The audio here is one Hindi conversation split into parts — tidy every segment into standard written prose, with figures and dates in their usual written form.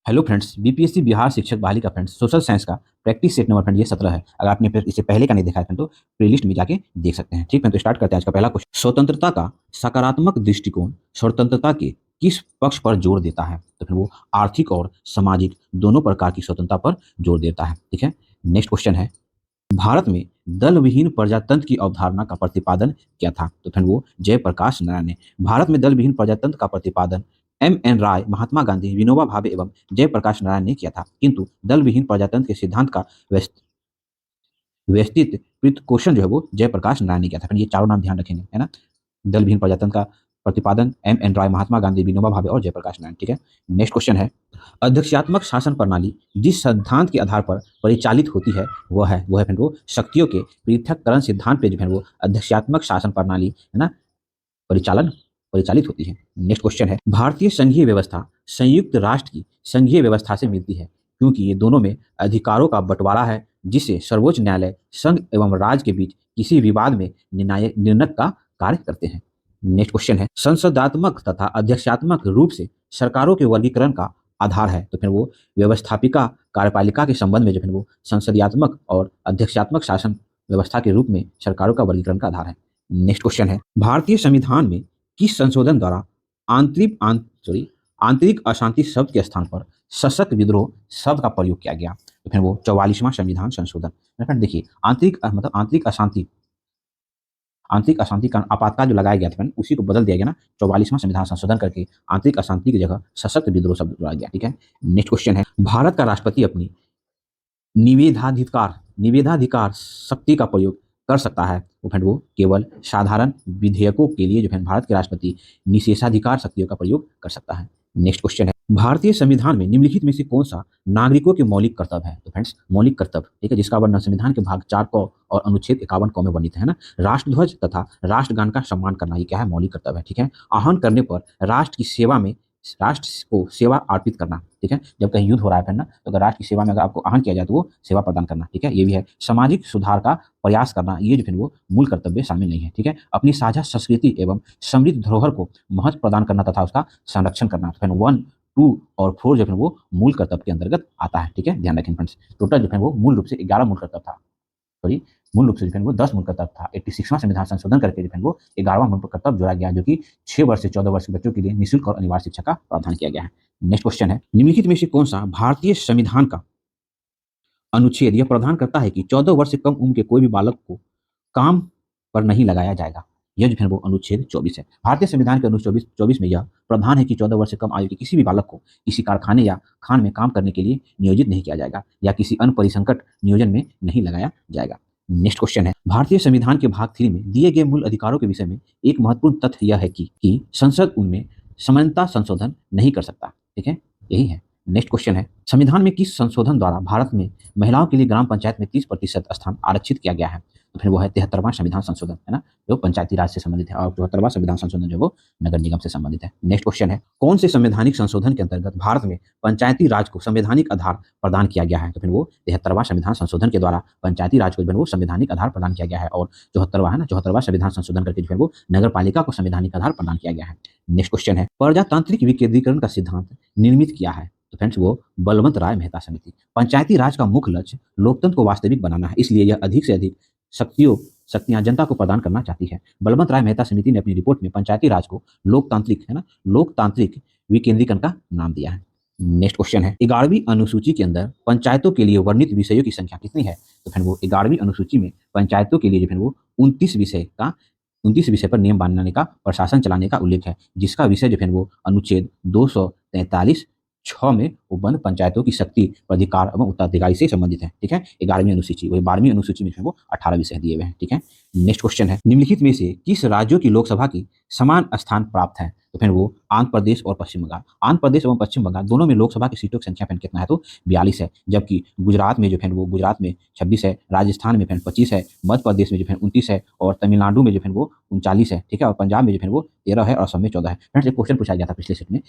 हेलो फ्रेंड्स, बीपीएससी बिहार शिक्षक बहाली का फ्रेंड्स सोशल साइंस का प्रैक्टिस सेट नंबर फ्रेंड ये 17 है। अगर आपने फिर इससे पहले का नहीं देखा है फ्रेंड तो प्लेलिस्ट में जाके देख सकते हैं। ठीक है, तो स्टार्ट करते हैं। आज का पहला क्वेश्चन, स्वतंत्रता का सकारात्मक दृष्टिकोण स्वतंत्रता के किस पक्ष पर जोर देता है? तो फिर वो आर्थिक और सामाजिक दोनों प्रकार की स्वतंत्रता पर जोर देता है। ठीक है, नेक्स्ट क्वेश्चन है, भारत में दल विहीन प्रजातंत्र की अवधारणा का प्रतिपादन किया था? तो फिर वो जयप्रकाश नारायण ने। भारत में दल विहीन प्रजातंत्र का प्रतिपादन एम.एन. राय, महात्मा गांधी, विनोबा भावे एवं जयप्रकाश नारायण ने किया था, किंतु दल विहीन प्रजातंत्र के सिद्धांत का व्यवस्थित क्वेश्चन जो है वो जयप्रकाश नारायण ने किया था। फिर ये चारों नाम ध्यान रखेंगे, है ना। दल विहीन प्रजातंत्र का प्रतिपादन एम.एन. राय, महात्मा गांधी, विनोबा भावे और जयप्रकाश नारायण। ठीक है, नेक्स्ट क्वेश्चन है, अध्यक्षात्मक शासन प्रणाली जिस सिद्धांत के आधार पर परिचालित होती है वह है फिर वो शक्तियों के पृथक्करण सिद्धांत पे जो है वो अध्यक्षात्मक शासन प्रणाली, है ना, परिचालन परिचालित होती है। नेक्स्ट क्वेश्चन है, भारतीय संघीय व्यवस्था संयुक्त राष्ट्र की संघीय व्यवस्था से मिलती है क्योंकि ये दोनों में अधिकारों का बंटवारा है, जिससे सर्वोच्च न्यायालय संघ एवं राज्य के बीच किसी विवाद में निर्णय का कार्य करते हैं। नेक्स्ट क्वेश्चन है, संसदात्मक तथा अध्यक्षात्मक रूप से सरकारों के वर्गीकरण का आधार है? तो फिर वो व्यवस्थापिका कार्यपालिका के संबंध में जो है वो संसदीयात्मक और अध्यक्षात्मक शासन व्यवस्था के रूप में सरकारों का वर्गीकरण का आधार है। नेक्स्ट क्वेश्चन है, भारतीय संविधान में किस संशोधन द्वारा आंतरिक अशांति शब्द के स्थान पर सशक्त विद्रोह शब्द का प्रयोग किया गया? तो फिर वो 44वां संविधान संशोधन। देखिए, आंतरिक अशांति का आपातकाल जो लगाया गया था उसी को बदल दिया गया ना, 44वां संविधान संशोधन करके आंतरिक अशांति की जगह सशक्त विद्रोह शब्द जोड़ा गया। ठीक है, नेक्स्ट क्वेश्चन है, भारत का राष्ट्रपति अपनी निवेदाधिकार शक्ति का प्रयोग कर सकता है? तो फिर वो केवल साधारण विधेयकों के लिए जो है भारत के राष्ट्रपति निषेधाधिकार शक्तियों का प्रयोग कर सकता है। नेक्स्ट क्वेश्चन है, भारतीय संविधान में निम्नलिखित में से कौन सा नागरिकों के मौलिक कर्तव्य है? तो फ्रेंड्स, मौलिक कर्तव्य, ठीक है, जिसका वर्णन संविधान के भाग 4 क और अनुच्छेद 51 क में वर्णित है ना। राष्ट्रध्वज तथा राष्ट्रगान का सम्मान करना, ये क्या है? मौलिक कर्तव्य है। ठीक है, आहन करने पर राष्ट्र को सेवा अर्पित करना। ठीक है, जब कहीं युद्ध हो रहा है फिर ना, तो अगर राष्ट्र की सेवा में अगर आपको आहन किया जाए तो वो सेवा प्रदान करना। ठीक है, ये भी है। सामाजिक सुधार का प्रयास करना, ये जो फिर वो मूल कर्तव्य शामिल नहीं है। ठीक है, अपनी साझा संस्कृति एवं समृद्ध धरोहर को महत्व प्रदान करना तथा उसका संरक्षण करना। फिर 1, 2 और 4 जो है वो मूल कर्तव्य के अंतर्गत आता है। ठीक है, ध्यान रखें फ्रेंड्स, टोटल जो है वो मूल रूप से 11 मूल कर्तव्य था। सॉरी, मूल रूप से जो है वो 10 मूल कर्तव्य था। 86वां संविधान संशोधन करके जो है वो 11वां मूल कर्तव्य जोड़ा गया, जो कि 6 वर्ष से 14 वर्ष के बच्चों के लिए निःशुल्क और अनिवार्य शिक्षा का प्रावधान किया गया है। नेक्स्ट क्वेश्चन है, निम्नलिखित में से कौन सा भारतीय संविधान का अनुच्छेद यह प्रावधान करता है कि 14 वर्ष से कम उम्र के कोई भी बालक को काम पर नहीं लगाया जाएगा? यह जो है वो अनुच्छेद 24 है। भारतीय संविधान के अनुच्छेद 24 में यह प्रावधान है कि 14 वर्ष से कम आयु के किसी भी बालक को किसी कारखाने या खान में काम करने के लिए नियोजित नहीं किया जाएगा या किसी अन्य परिसंकट नियोजन में नहीं लगाया जाएगा। नेक्स्ट क्वेश्चन है, भारतीय संविधान के भाग 3 में दिए गए मूल अधिकारों के विषय में एक महत्वपूर्ण तथ्य यह है कि संसद उनमें समानता संशोधन नहीं कर सकता। ठीक है, यही है। नेक्स्ट क्वेश्चन है, संविधान में किस संशोधन द्वारा भारत में महिलाओं के लिए ग्राम पंचायत में 30% स्थान आरक्षित किया गया है? तो फिर वो है 73वां संविधान संशोधन, है ना, जो पंचायती राज से संबंधित है, और 74वां संविधान संशोधन जो वो नगर निगम से संबंधित है। नेक्स्ट क्वेश्चन है, कौन से संवैधानिक संशोधन के अंतर्गत भारत में पंचायती राज को संवैधानिक आधार प्रदान किया गया है? तो फिर वो 73वां संविधान संशोधन के द्वारा पंचायती राज को जो है वो संवैधानिक आधार प्रदान किया गया है, और 74वां है ना, 74वां संविधान संशोधन करके जो है वो नगर पालिका को संवैधानिक आधार प्रदान किया गया है। नेक्स्ट क्वेश्चन है, प्रजातांत्रिक विकेंद्रीकरण का सिद्धांत निर्मित किया है? तो फ्रेंड्स, वो बलवंत राय मेहता समिति। पंचायती राज का मुख्य लक्ष्य लोकतंत्र को वास्तविक बनाना है, इसलिए यह अधिक से अधिक शक्तियां जनता को प्रदान करना चाहती है। बलवंत राय मेहता समिति ने अपनी रिपोर्ट में पंचायती राज को लोकतांत्रिक विकेंद्रीकरण का नाम दिया है। नेक्स्ट क्वेश्चन है, 11वीं अनुसूची के अंदर पंचायतों के लिए वर्णित विषयों की संख्या कितनी है? तो फिर वो 11वीं अनुसूची में पंचायतों के लिए जो है वो 29 विषय पर नियम बनाने का, प्रशासन चलाने का उल्लेख है, जिसका विषय जो है वो अनुच्छेद 243 6 में वो वन पंचायतों की शक्ति, अधिकार एवं उत्तराधिकारी से संबंधित है। ठीक है, 11वीं अनुसूची, वही 12वीं अनुसूची में वो 18 विषय दिए हुए हैं। ठीक है, नेक्स्ट क्वेश्चन है, निम्नलिखित में से किस राज्यों की लोकसभा की समान स्थान प्राप्त है? तो फिर वो आंध्र प्रदेश और पश्चिम बंगाल। आंध्र प्रदेश एवं पश्चिम बंगाल दोनों में लोकसभा की सीटों की संख्या फिर कितना है? तो 42 है। जबकि गुजरात में जो है वो गुजरात में 26 है, राजस्थान में फिर 25 है, मध्य प्रदेश में जो है 29 है, और तमिलनाडु में जो है वो 39 है। ठीक है, और पंजाब में जो है वो 13 है, और असम में 14 है। फ्रेंड्स, एक क्वेश्चन पूछा गया था पिछले सेट में,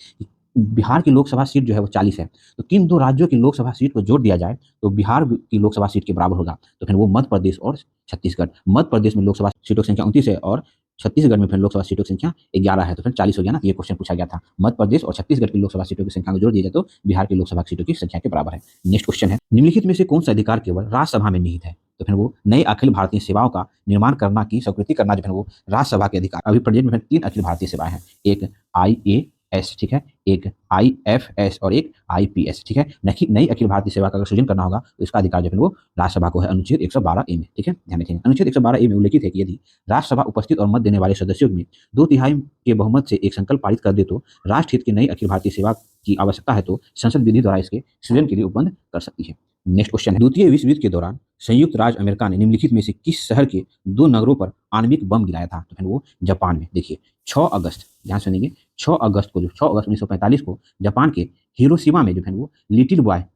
बिहार की लोकसभा सीट जो है वो 40 है, तो किन दो राज्यों की लोकसभा सीट को जोड़ दिया जाए तो बिहार की लोकसभा सीट के बराबर होगा? तो फिर वो मध्य प्रदेश और छत्तीसगढ़। मध्य प्रदेश में लोकसभा सीटों की संख्या 29 है और छत्तीसगढ़ में फिर लोकसभा सीटों की संख्या 11 है, तो फिर 40 हो गया ना। ये क्वेश्चन पूछा गया था। मध्य प्रदेश और छत्तीसगढ़ की लोकसभा सीटों की संख्या को जोड़ दिया जाए तो बिहार की लोकसभा सीटों की संख्या के बराबर है। नेक्स्ट क्वेश्चन है, निम्नलिखित में से कौन सा अधिकार केवल राज्यसभा में निहित है? तो फिर वो नई अखिल भारतीय सेवाओं का निर्माण करना की स्वीकृति करना जो है वो राज्यसभा के अधिकार। अभी प्रेजेंट में 3 अखिल भारतीय सेवाएं हैं, एक IAS, ठीक है, एक IFS और एक IPS, ठीक है। नई अखिल भारतीय सेवा का अगर सृजन करना होगा तो इसका अधिकार जो है वो राज्यसभा को है, अनुच्छेद 112A में, ठीक है, ध्यान रखेंगे। अनुच्छेद 112A में उल्लेखित है कि यदि राज्यसभा उपस्थित और मत देने वाले सदस्यों में 2/3 के बहुमत से एक संकल्प पारित कर दे तो राष्ट्र हित की नई अखिल भारतीय सेवा की आवश्यकता है तो संसद विधि द्वारा इसके सृजन के लिए उपबंध कर सकती है। नेक्स्ट क्वेश्चन है, द्वितीय विश्व युद्ध के दौरान संयुक्त राज्य अमेरिका ने निम्नलिखित में से किस शहर के 2 नगरों पर आणविक बम गिराया था? तो फिर वो जापान में। देखिए 6 अगस्त, ध्यान सुनिए, 6 अगस्त 1945 को जापान के हिरोशिमा में जो है वो लिटिल बॉय है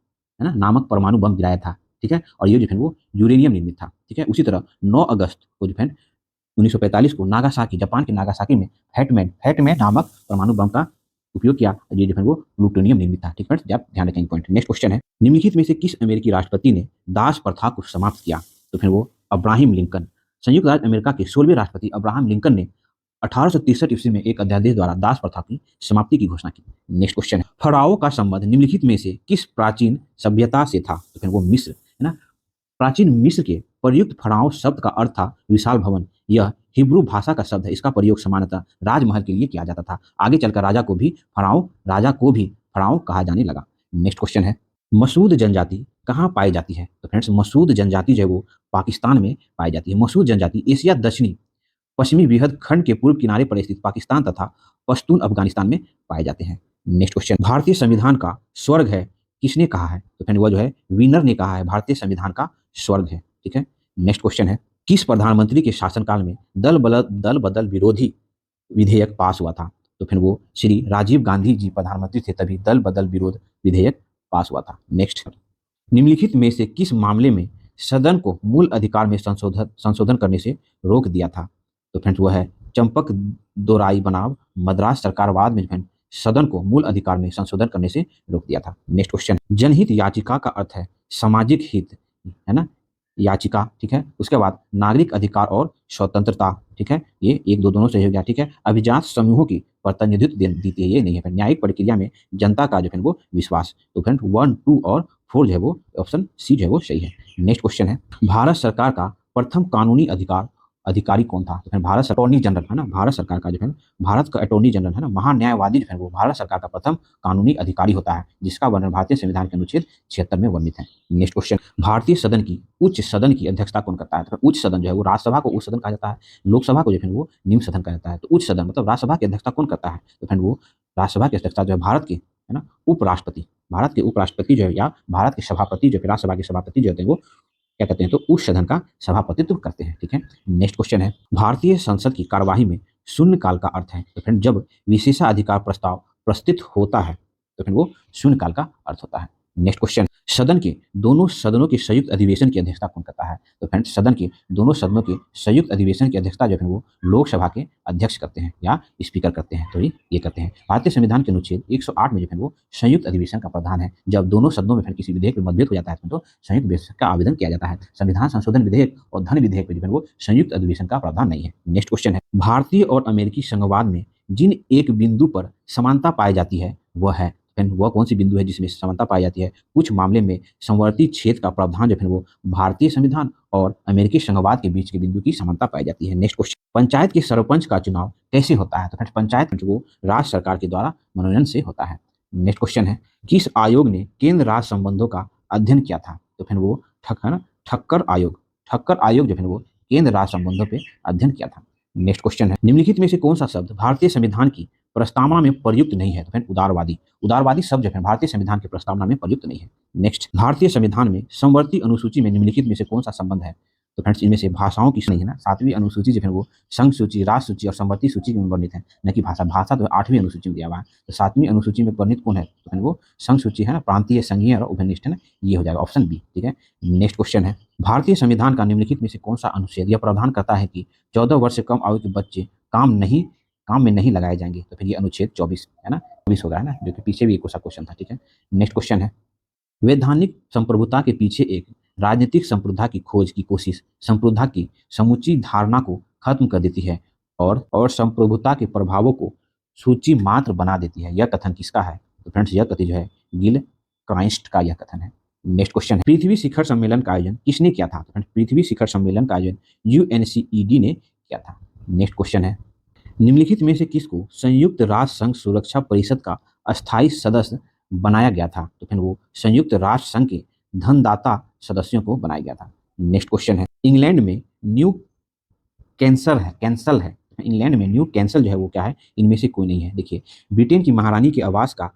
ना नामक परमाणु बम गिराया था, ठीक है, और ये जो है वो यूरेनियम निर्मित था, ठीक है। उसी तरह 9 अगस्त को जो है 1945 को नागासाकी, जापान के नागासाकी में फैटमैन नामक परमाणु बम का उपयोग किया, ये जो है वो प्लूटोनियम निर्मित था, ठीक है। आप ध्यान रखेंगे पॉइंट। नेक्स्ट क्वेश्चन है, निम्नलिखित में से किस अमेरिकी राष्ट्रपति ने दास प्रथा को समाप्त किया? तो फिर वो अब्राहम लिंकन। संयुक्त राज्य अमेरिका के 16वें राष्ट्रपति अब्राहम लिंकन ने 1863 ईस्वी में एक अध्यादेश द्वारा दास प्रथा की समाप्ति की घोषणा की। नेक्स्ट क्वेश्चन है, फराओ का संबंध निम्नलिखित में से किस प्राचीन सभ्यता से था? तो फिर वो मिस्र, है ना। प्राचीन मिस्र के प्रयुक्त फराओ शब्द का अर्थ था विशाल भवन। यह हिब्रू भाषा का शब्द है। इसका प्रयोग सामान्यतः राजमहल के लिए किया जाता था। आगे चलकर राजा को भी फराओ कहा जाने लगा। नेक्स्ट क्वेश्चन है, मसूद जनजाति कहाँ पाई जाती है? तो फ्रेंड्स मसूद जनजाति जो है वो पाकिस्तान में पाई जाती है। मसूद जनजाति एशिया दक्षिणी पश्चिमी वृहद खंड के पूर्व किनारे पर स्थित पाकिस्तान तथा पश्तून अफगानिस्तान में पाए जाते हैं। नेक्स्ट क्वेश्चन, भारतीय संविधान का स्वर्ग है किसने कहा है? तो फिर वह जो है विनर ने कहा है, भारतीय संविधान का स्वर्ग है, ठीक है। नेक्स्ट क्वेश्चन है, किस प्रधानमंत्री के शासनकाल में दल बदल विरोधी विधेयक पास हुआ था? तो फिर वो श्री राजीव गांधी जी प्रधानमंत्री थे तभी दल बदल विरोध विधेयक पास हुआ था। नेक्स्ट, निम्नलिखित में से किस मामले में सदन को मूल अधिकार में संशोधन करने से रोक दिया था? तो फ्रेंड्स वो है चंपक दोराई बनाम मद्रास सरकारवाद में फ्रेंड सदन को मूल अधिकार में संशोधन करने से रोक दिया था। नेक्स्ट क्वेश्चन, जनहित याचिका का अर्थ है सामाजिक हित, है ना, याचिका, ठीक है। उसके बाद नागरिक अधिकार और स्वतंत्रता, ठीक है, ये एक दो दोनों सही हो गया, ठीक है। अभिजात समूहों की प्रतिनिधित्व देती है, ये नहीं है। फिर न्यायिक प्रक्रिया में जनता का जो है वो विश्वास, तो फ्रेंड 1, 2 और 4 जो है वो ऑप्शन सी जो है वो सही है। नेक्स्ट क्वेश्चन है, भारत सरकार का प्रथम कानूनी अधिकारी कौन था? तो फिर भारत अटॉर्नी जनरल, है ना, भारत सरकार का जो है भारत का अटॉर्नी जनरल, है ना, महान्यायवादी जो है वो भारत सरकार का प्रथम कानूनी अधिकारी होता है, जिसका वर्णन भारतीय संविधान के अनुच्छेद 76 में वर्णित है। नेक्स्ट क्वेश्चन, भारतीय सदन की उच्च सदन की अध्यक्षता कौन करता है? तो उच्च सदन जो है वो राज्यसभा को उच्च सदन कहा जाता है, लोकसभा को जो है वो निम्न सदन कहा जाता है। तो उच्च सदन मतलब राज्यसभा की अध्यक्षता कौन करता है? तो फिर वो राज्यसभा की अध्यक्षता जो है भारत के, है ना, उपराष्ट्रपति, भारत के उपराष्ट्रपति जो है या भारत के सभापति जो है राज्यसभा के सभापति जो होते हैं वो क्या कहते हैं, तो उस सदन का सभापतित्व करते हैं, ठीक है। नेक्स्ट क्वेश्चन है, भारतीय संसद की कार्यवाही में शून्यकाल का अर्थ है? तो फ्रेंड जब विशेषाधिकार प्रस्ताव प्रस्तुत होता है तो फिर वो शून्यकाल का अर्थ होता है। नेक्स्ट क्वेश्चन, सदन के दोनों सदनों के संयुक्त अधिवेशन की अध्यक्षता कौन करता है? तो फ्रेंड सदन के दोनों सदनों के संयुक्त अधिवेशन की अध्यक्षता जो है वो लोकसभा के अध्यक्ष करते हैं या स्पीकर करते हैं, तो ये करते हैं। भारतीय संविधान के अनुच्छेद 108 में जो है वो संयुक्त अधिवेशन का प्रावधान है। जब दोनों सदनों में फिर किसी विधेयक में मतभेद हो जाता है तो संयुक्त अधिवेशन का आवेदन किया जाता है। संविधान संशोधन विधेयक और धन विधेयक में जो है वो संयुक्त अधिवेशन का प्रावधान नहीं है। नेक्स्ट क्वेश्चन है, भारतीय और अमेरिकी संघवाद में जिन एक बिंदु पर समानता पाई जाती है वह कौन सी बिंदु है जिसमें समानता पाई जाती है? कुछ मामले में समवर्ती क्षेत्र का प्रावधान जो है वो भारतीय संविधान और अमेरिकी संघवाद के बीच के बिंदु की समानता पाई जाती है। नेक्स्ट क्वेश्चन, पंचायत के सरपंच का चुनाव कैसे होता है? तो फ्रेंड्स पंचायत जो वो राज्य सरकार के द्वारा मनोनयन से होता है। नेक्स्ट क्वेश्चन है, किस आयोग ने केंद्र राज्य संबंधों का अध्ययन किया था? तो फिर वो ठक्कर आयोग जो है वो केंद्र राज्य संबंधों पर अध्ययन किया था। नेक्स्ट क्वेश्चन है, निम्नलिखित में से कौन सा शब्द भारतीय संविधान की प्रस्तावना में प्रयुक्त नहीं है? तो फिर उदारवादी शब्द जो है भारतीय संविधान की प्रस्तावना में प्रयुक्त नहीं है। नेक्स्ट, भारतीय संविधान में समवर्ती अनुसूची में निम्नलिखित में से कौन सा संबंध है? तो फ्रेंड्स इनमें से भाषाओं की नहीं है ना, 7वीं अनुसूची जो है वो संघ सूची, राष्ट्र सूची और समवर्ती सूची में वर्णित है, न कि भाषा तो 8वीं अनुसूची में दिया हुआ है। तो 7वीं अनुसूची में वर्णित कौन है? तो फिर वो संघ सूची है ना, प्रांतीय, संघीय और उभयनिष्ठ, है ना, ये हो जाएगा ऑप्शन बी, ठीक है। नेक्स्ट क्वेश्चन है, भारतीय संविधान का निम्नलिखित में से कौन सा अनुच्छेद यह प्रावधान करता है कि 14 वर्ष से कम आयु के बच्चे काम में नहीं लगाए जाएंगे? तो फिर ये अनुच्छेद 24 है ना, 24 होगा, है ना, जो कि पीछे भी एक क्वेश्चन था, ठीक है। नेक्स्ट क्वेश्चन है, वैधानिक संप्रभुता के पीछे एक राजनीतिक संप्रभुता की खोज की कोशिश संप्रभुता की समूची धारणा को खत्म कर देती है। और संप्रभुता के प्रभावों को सूची मात्र बना देती है। यह कथन किसका है? तो फ्रेंड्स यह कथन जो है गिल क्राइस्ट का यह कथन है। नेक्स्ट क्वेश्चन है, पृथ्वी शिखर सम्मेलन का आयोजन किसने किया था? तो फ्रेंड्स पृथ्वी शिखर सम्मेलन का आयोजन यूएनसीईडी ने किया था। नेक्स्ट क्वेश्चन है, निम्नलिखित में से किसको संयुक्त राष्ट्र संघ सुरक्षा परिषद का अस्थायी सदस्य बनाया गया था? तो फिर वो संयुक्त राष्ट्र संघ के धनदाता सदस्यों को बनाया गया था। नेक्स्ट क्वेश्चन है, इंग्लैंड में न्यू कैंसल है। इंग्लैंड में न्यू कैंसल जो है वो क्या है? इनमें से कोई नहीं है। देखिए, ब्रिटेन की महारानी के आवास का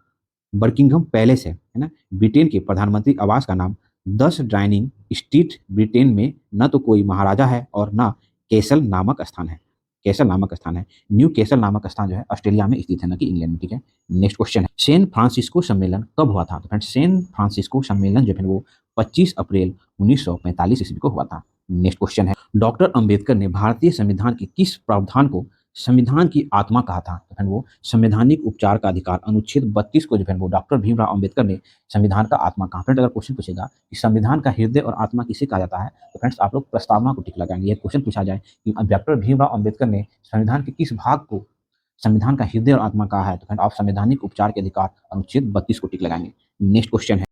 बर्किंघम पैलेस है ना। ब्रिटेन के प्रधानमंत्री आवास का नाम 10 डाइनिंग स्ट्रीट ब्रिटेन में न तो कोई महाराजा है और न कैसल नामक स्थान है। कैसल नामक स्थान है, न्यू कैसल नामक स्थान जो है ऑस्ट्रेलिया में स्थित है, ना कि इंग्लैंड में। ठीक है, नेक्स्ट क्वेश्चन है, सैन फ्रांसिस्को सम्मेलन कब हुआ था? तो फ्रेंड्स सैन फ्रांसिस्को सम्मेलन जो है वो 25 अप्रैल 1945 ईस्वी को हुआ था। नेक्स्ट क्वेश्चन है, डॉक्टर अंबेडकर ने भारतीय संविधान के किस प्रावधान को संविधान की आत्मा कहा था? तो फिर वो संवैधानिक उपचार का अधिकार अनुच्छेद 32 को जो है वो डॉक्टर भीमराव अंबेडकर ने संविधान का आत्मा कहा। फ्रेंड अगर क्वेश्चन पूछेगा कि संविधान का हृदय और आत्मा किसे कहा जाता है, तो फ्रेंड्स आप लोग प्रस्तावना को टिक लगाएंगे। यह क्वेश्चन पूछा जाए कि डॉक्टर भीमराव अंबेडकर ने संविधान के किस भाग को संविधान का हृदय और आत्मा कहा है, तो फ्रेंड आप संवैधानिक उपचार के अधिकार अनुच्छेद 32 को टिक लगाएंगे। नेक्स्ट क्वेश्चन है,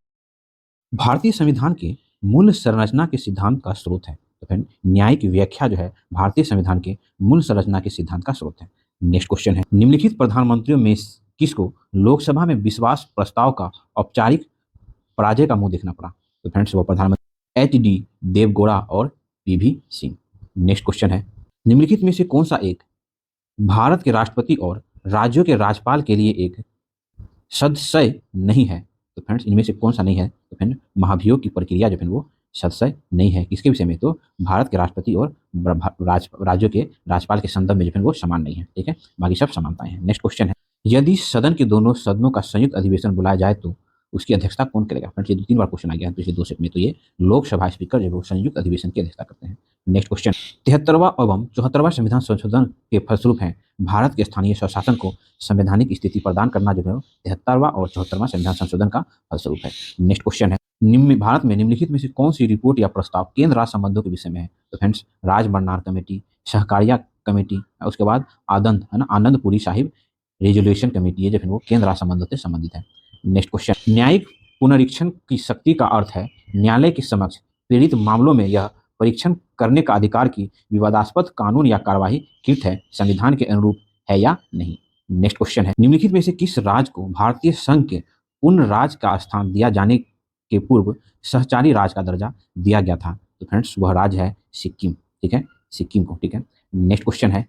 भारतीय संविधान के मूल संरचना के सिद्धांत का स्रोत है। तो फिर न्यायिक व्याख्या जो है भारतीय संविधान के मूल संरचना के सिद्धांत का स्रोत है। नेक्स्ट क्वेश्चन है, निम्नलिखित प्रधानमंत्रियों में किसको लोकसभा में विश्वास प्रस्ताव का औपचारिक पराजय का मुंह देखना पड़ा? तो फ्रेंड्स वो प्रधानमंत्री एच.डी. देवगौड़ा और पी.वी. सिंह। नेक्स्ट क्वेश्चन है, निम्नलिखित में से कौन सा एक भारत के राष्ट्रपति और राज्यों के राज्यपाल के लिए एक सदस्य नहीं है? तो फ्रेंड्स इनमें से कौन सा नहीं है? तो फ्रेंड महाभियोग की प्रक्रिया जो है वो सदस्य नहीं है। किसके विषय में? तो भारत के राष्ट्रपति और राज्यों के राज्यपाल के संदर्भ में जो है वो समान नहीं है। ठीक है, बाकी सब समानताएं हैं। नेक्स्ट क्वेश्चन है, यदि सदन के दोनों सदनों का संयुक्त अधिवेशन बुलाया जाए तो उसकी अध्यक्षता कौन करेगा? फ्रेंड्स ये 2-3 बार क्वेश्चन आ गया है पिछले 2 सेट में। तो ये लोकसभा स्पीकर जो है वो संयुक्त अधिवेशन की अध्यक्षता करते हैं। नेक्स्ट क्वेश्चन, 73वां एवं 74वां संविधान संशोधन के फलस्वरूप है भारत के स्थानीय स्वशासन को संवैधानिक स्थिति प्रदान करना जो है 73वां और 74वां संविधान संशोधन का फलस्वरूप है। नेक्स्ट क्वेश्चन है, भारत में निम्नलिखित में से कौन सी रिपोर्ट या प्रस्ताव केंद्र राज्य संबंधों के विषय में है? तो फ्रेंड्स राजभंडार कमेटी, सहकारिता कमेटी, उसके बाद आनंद है ना, आनंदपुरी साहिब रेजोल्यूशन कमेटी, ये जो है वो केंद्र राज्य संबंधों से संबंधित है। नेक्स्ट क्वेश्चन, न्यायिक पुनरीक्षण की शक्ति का अर्थ है न्यायालय के समक्ष पीड़ित मामलों में यह परीक्षण करने का अधिकार की विवादास्पद कानून या कार्यवाही कृत है, संविधान के अनुरूप है या नहीं। नेक्स्ट क्वेश्चन है, निम्नलिखित में से किस राज्य को भारतीय संघ के उन राज्य का स्थान दिया जाने के पूर्व सहचारी राज्य का दर्जा दिया गया था? तो फ्रेंड्स वह राज्य है सिक्किम। ठीक है, सिक्किम को। ठीक है, नेक्स्ट क्वेश्चन है,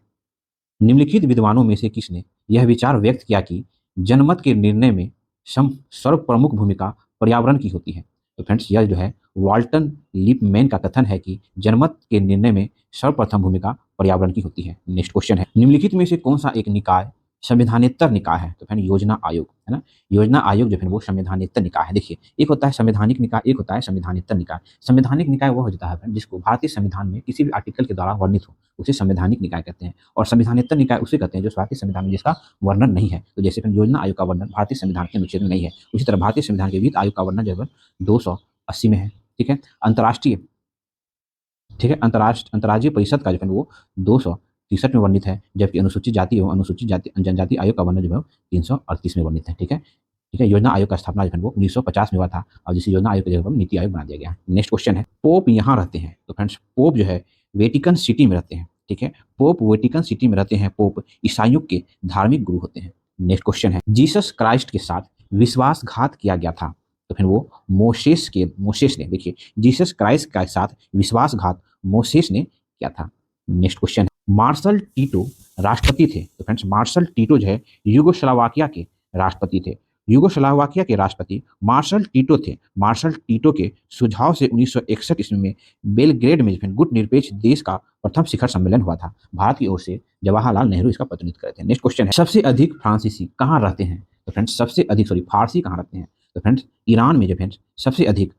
निम्नलिखित विद्वानों में से किसने यह विचार व्यक्त किया कि जनमत के निर्णय में सर्वप्रमुख भूमिका पर्यावरण की होती है? तो फ्रेंड्स यह जो है वाल्टन लिपमैन का कथन है कि जनमत के निर्णय में सर्वप्रथम भूमिका पर्यावरण की होती है। नेक्स्ट क्वेश्चन है, निम्नलिखित में से कौन सा एक निकाय संवैधानिक निकाय है? तो फ्रेंड योजना आयोग है ना। योजना आयोग जो है वो संवैधानिक निकाय है। देखिए, एक होता है संवैधानिक निकाय, एक होता है संवैधानिक निकाय। संवैधानिक निकाय वह होता है जिसको भारतीय संविधान में किसी भी आर्टिकल के द्वारा वर्णित हो, उसे संवैधानिक निकाय कहते हैं। और संवैधानिक निकाय उसे कहते हैं जो भारतीय संविधान में जिसका वर्णन नहीं है। तो जैसे योजना आयोग का वर्णन भारतीय संविधान के अनुच्छेद में नहीं है, उसी तरह भारतीय संविधान के वित्त आयोग का वर्णन जो है 280 में है। ठीक है, अंतर्राष्ट्रीय अंतर्राज्यीय परिषद का जो है वो 263 में वर्णित है, जबकि अनुसूचित जाति एवं अनुसूचित जाति जनजाति आयोग का वर्णन जो है 338 में वर्णित है। ठीक है, योजना आयोग का स्थापना जो है वो 1950 में हुआ था और जिस योजना आयोग की जगह पर नीति आयोग बना दिया गया। नेक्स्ट क्वेश्चन है, पोप यहाँ रहते हैं? तो फ्रेंड्स पोप जो है वेटिकन सिटी में रहते हैं। ठीक है, पोप वेटिकन सिटी में रहते हैं। पोप ईसाइयों के धार्मिक गुरु होते हैं। नेक्स्ट क्वेश्चन है, जीसस क्राइस्ट के साथ विश्वासघात किया गया था? तो फिर वो मोसेस ने, देखिए जीसस क्राइस्ट के साथ विश्वासघात मोसेस ने किया था। नेक्स्ट क्वेश्चन है, मार्शल टीटो राष्ट्रपति थे? तो फ्रेंड्स मार्शल टीटो जो है यूगोस्लाविया के राष्ट्रपति थे। यूगोस्लाविया के राष्ट्रपति मार्शल टीटो थे। मार्शल टीटो के सुझाव से 1961 ईस्वी में बेलग्रेड में गुट निरपेक्ष देश का प्रथम शिखर सम्मेलन हुआ था। भारत की ओर से जवाहरलाल नेहरू इसका प्रतिनिधित्व करते हैं। नेक्स्ट क्वेश्चन है, सबसे अधिक फ्रांसीसी कहाँ रहते हैं? तो फ्रेंड्स सबसे अधिक फारसी कहाँ रहते हैं? तो फ्रेंड्स ईरान में जो फ्रेंड्स सबसे अधिक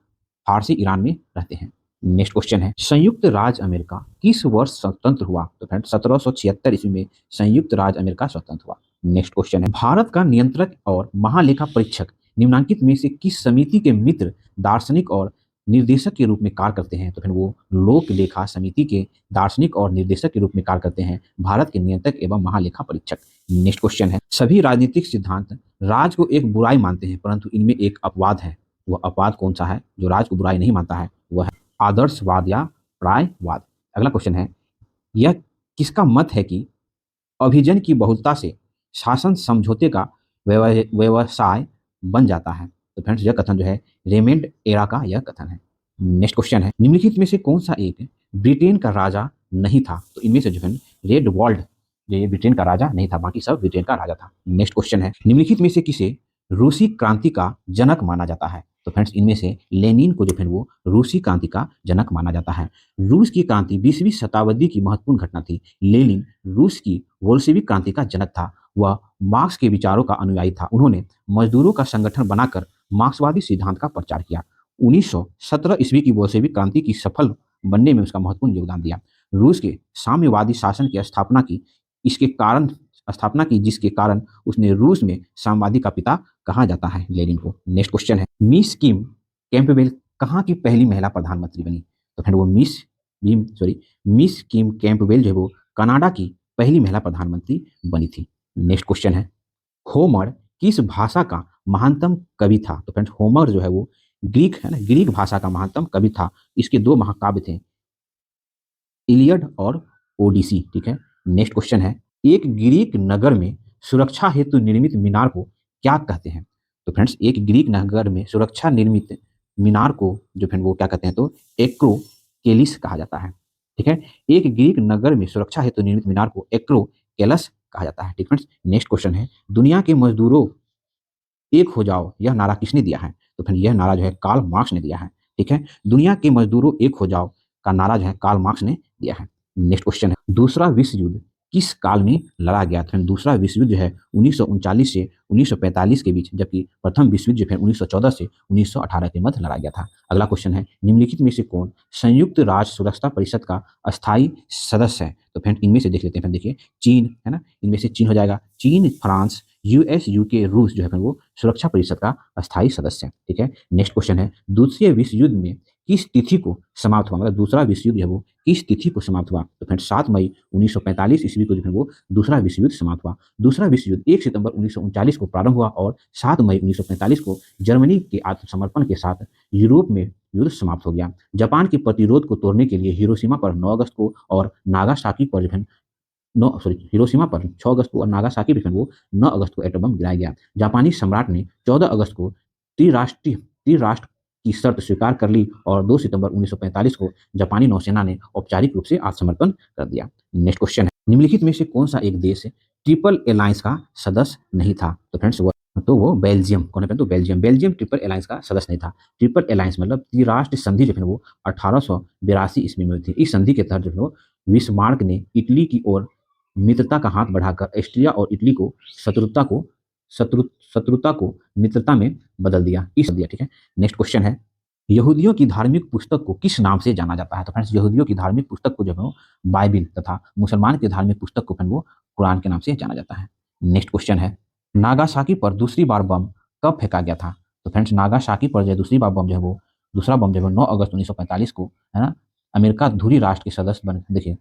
फारसी ईरान में रहते हैं। नेक्स्ट क्वेश्चन है, संयुक्त राज्य अमेरिका किस वर्ष स्वतंत्र हुआ? तो फ्रेंड्स 1776 ईस्वी में संयुक्त राज्य अमेरिका स्वतंत्र हुआ। नेक्स्ट क्वेश्चन है, भारत का नियंत्रक और महालेखा परीक्षक निम्नांकित में से किस समिति के मित्र दार्शनिक और निर्देशक के रूप में कार्य करते हैं तो फिर वो लोक लेखा समिति के दार्शनिक और निर्देशक के रूप में कार्य करते हैं भारत के नियंत्रक एवं महालेखा परीक्षक। नेक्स्ट क्वेश्चन है, सभी राजनीतिक सिद्धांत राज को एक बुराई मानते हैं परंतु इनमें एक अपवाद है, वह अपवाद कौन सा है जो राज को बुराई नहीं मानता है? वह है आदर्शवाद या प्रायवाद। अगला क्वेश्चन है, यह किसका मत है कि अभिजन की बहुलता से शासन समझौते का व्यवसाय बन जाता है? तो फ्रेंड्स यह कथन जो है रेमंड एरा का यह कथन है। नेक्स्ट क्वेश्चन है, निम्नलिखित में से कौन सा एक ब्रिटेन का राजा नहीं था? तो इनमें से जो है रेड वॉल्ड ये ब्रिटेन का राजा नहीं था, बाकी सब ब्रिटेन का राजा था। नेक्स्ट क्वेश्चन है, निम्नलिखित में से किसे रूसी क्रांति का जनक माना जाता है? तो फ्रेंड्स इनमें से लेनिन को जो है वो रूसी क्रांति का जनक माना जाता है। रूस की क्रांति 20वीं शताब्दी की महत्वपूर्ण घटना थी। लेनिन रूस की बोल्शेविक क्रांति का जनक था। वह मार्क्स के विचारों का अनुयायी था। उन्होंने मजदूरों का संगठन बनाकर मार्क्सवादी सिद्धांत का प्रचार किया। 1917 ईस्वी की बोल्शेविक क्रांति की सफल बनने में उसका महत्वपूर्ण योगदान दिया। रूस के साम्यवादी शासन की स्थापना की जिसके कारण उसने रूस में साम्यवादी का पिता कहा जाता है लेनिन को। नेक्स्ट क्वेश्चन है, मिस किम कैंपबेल कहाँ की पहली महिला प्रधानमंत्री बनी? तो फ्रेंड वो मिस किम कैंपबेल जो है वो कनाडा की पहली महिला प्रधानमंत्री बनी थी। नेक्स्ट क्वेश्चन है, होमर किस भाषा का महानतम कवि था? तो फ्रेंड्स होमर जो है वो ग्रीक है ना, ग्रीक भाषा का महानतम कवि था। इसके दो महाकाव्य थे, इलियड और ओडिसी। ठीक है। नेक्स्ट क्वेश्चन है, एक ग्रीक नगर में सुरक्षा हेतु निर्मित मीनार को क्या कहते हैं? तो फ्रेंड्स एक ग्रीक नगर में सुरक्षा निर्मित मीनार को जो फ्रेंड वो क्या कहते हैं तो एक्रोकेलिस कहा जाता है। ठीक है। एक ग्रीक नगर में सुरक्षा हेतु निर्मित मीनार को एक्रोकेलस कहा जाता है। ठीक फ्रेंड्स। नेक्स्ट क्वेश्चन है, दुनिया के मजदूरों एक हो जाओ यह नारा किसने दिया है? तो फिर यह नारा जो है कार्ल मार्क्स ने दिया है। ठीक है। दुनिया के मजदूरों एक हो जाओ का नारा जो है कार्ल मार्क्स ने दिया है। नेक्स्ट क्वेश्चन है, दूसरा विश्व युद्ध किस काल में लड़ा गया था? दूसरा विश्व युद्ध जो है 1939 से 1945 के बीच, जबकि प्रथम विश्व युद्ध जो है 1914 से 1918 के मध्य लड़ा गया था। अगला क्वेश्चन है, निम्नलिखित में से कौन संयुक्त राष्ट्र सुरक्षा परिषद का अस्थायी सदस्य है? तो फ्रेंड इनमें से देख लेते हैं। फ्रेंड देखिए, चीन है ना, इनमें से चीन हो जाएगा। चीन, फ्रांस, यूएस, यूके, रूस जो है वो सुरक्षा परिषद का अस्थायी सदस्य है। ठीक है। नेक्स्ट क्वेश्चन है, दूसरे विश्व युद्ध में किस तिथि को समाप्त हुआ? मतलब दूसरा विश्व युद्ध है वो किस तिथि को समाप्त हुआ? तो फ्रेंड 7 मई 1945 ईस्वी को जो है वो दूसरा विश्व युद्ध समाप्त हुआ। दूसरा विश्व युद्ध 1 सितंबर 1939 को प्रारंभ हुआ और 7 मई 1945 को जर्मनी के आत्मसमर्पण के साथ यूरोप में युद्ध समाप्त हो गया। जापान के प्रतिरोध को तोड़ने के लिए हिरोशिमा पर 9 अगस्त को और नागासाकी पर जो है हिरोशिमा पर 6 अगस्त को और नागासाकी पर वो 9 अगस्त को एटम बम गिराया गया। जापानी सम्राट ने 14 अगस्त को त्रिराष्ट्र की शर्त स्वीकार कर ली और 2 सितंबर 1945 को जापानी नौसेना ने औपचारिक रूप से आत्मसमर्पण कर दिया। नेक्स्ट क्वेश्चन है, निम्नलिखित में से कौन सा एक देश ट्रिपल अलायंस का सदस्य नहीं था? तो फ्रेंड्स वो बेल्जियम। कौन है? तो बेल्जियम ट्रिपल अलायंस का सदस्य नहीं था। ट्रिपल अलायंस मतलब त्रिराष्ट्र संधि जो है वो 1882 ईस्वी में हुई थी। इस संधि के तहत जो है बिस्मार्क ने इटली की ओर मित्रता का हाथ बढ़ाकर ऑस्ट्रिया और इटली को शत्रुता को मित्रता में बदल दिया। ठीक है। नेक्स्ट क्वेश्चन है, यहूदियों की धार्मिक पुस्तक को किस नाम से जाना जाता है? तो फ्रेंड्स यहूदियों की धार्मिक पुस्तक को जो है वो बाइबिल तथा मुसलमान की धार्मिक पुस्तक को वो कुरान के नाम से जाना जाता है। नेक्स्ट क्वेश्चन है, नागासाकी पर दूसरी बार बम कब फेंका गया था? तो फ्रेंड्स नागासाकी पर जो दूसरी बार बम जो है वो दूसरा बम जो है 9 अगस्त 1945 को है ना, अमेरिका धुरी राष्ट्र के सदस्य बन देखिए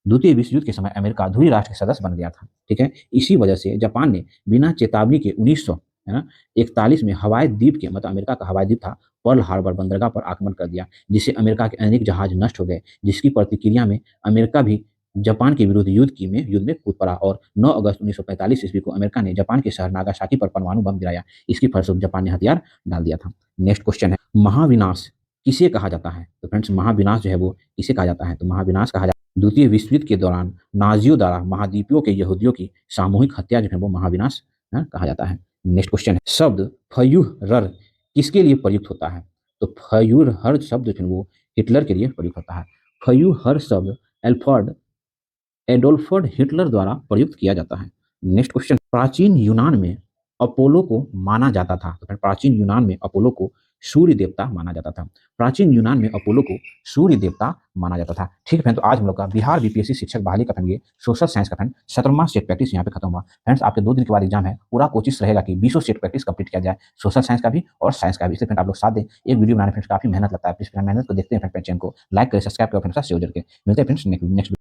द्वितीय विश्व युद्ध के समय अमेरिका धुरी राष्ट्र के सदस्य बन गया था। ठीक है। इसी वजह से जापान ने बिना चेतावनी के 1900 है ना 41 में हवाई द्वीप के मतलब अमेरिका का हवाई द्वीप था पर्ल हार्बर बंदरगाह पर आक्रमण कर दिया, जिससे अमेरिका के अनेक जहाज नष्ट हो गए। जिसकी प्रतिक्रिया में अमेरिका भी जापान के विरुद्ध युद्ध में कूद पड़ा और 9 अगस्त 1945 ईस्वी को अमेरिका ने जापान के शहर नागासाकी पर परमाणु बम गिराया। इसकी फलस्वरूप जापान ने हथियार डाल दिया था। नेक्स्ट क्वेश्चन है, महाविनाश किसे कहा जाता है? तो फ्रेंड्स महाविनाश जो है वो किसे कहा जाता है? तो महाविनाश कहा जाता है द्वितीय विश्व युद्ध के दौरान नाजियों द्वारा महाद्वीपों के यहूदियों की सामूहिक हत्या जो है वो महाविनाश कहा जाता है। नेक्स्ट क्वेश्चन है, शब्द फयूहरर किसके लिए प्रयुक्त होता है? तो फयूहरर शब्द जो है वो हिटलर के लिए प्रयुक्त होता है। फयूहरर शब्द एडोल्फ हिटलर द्वारा प्रयुक्त किया जाता है। नेक्स्ट क्वेश्चन, प्राचीन यूनान में अपोलो को माना जाता था। तो प्राचीन यूनान में अपोलो को सूर्य देवता माना जाता था। प्राचीन यूनान में अपोलो को सूर्य देवता माना जाता था। ठीक है फ्रेंड्स, तो आज हम लोग का बिहार बीपीएससी शिक्षक बहाली का फ्रेंड ये सोशल साइंस का फ्रेंड 17वां सेट प्रैक्टिस यहाँ पे खत्म हुआ। फ्रेंड्स, आपके 2 दिन के बाद एग्जाम है, पूरा कोशिश रहेगा कि 20 सेट प्रैक्टिस कंप्लीट किया जाए, सोशल साइंस का भी और साइंस का भी। इसलिए फ्रेंड आप लोग साथ दें, एक वीडियो बनाने फ्रेंड्स काफी मेहनत लगता है। प्लीज मेहनत को देखते हैं फ्रेंड, चैनल को लाइक करें, सब्सक्राइब करें फ्रेंड्स, शेयर करके मिलते हैं फ्रेंड्स नेक्स्ट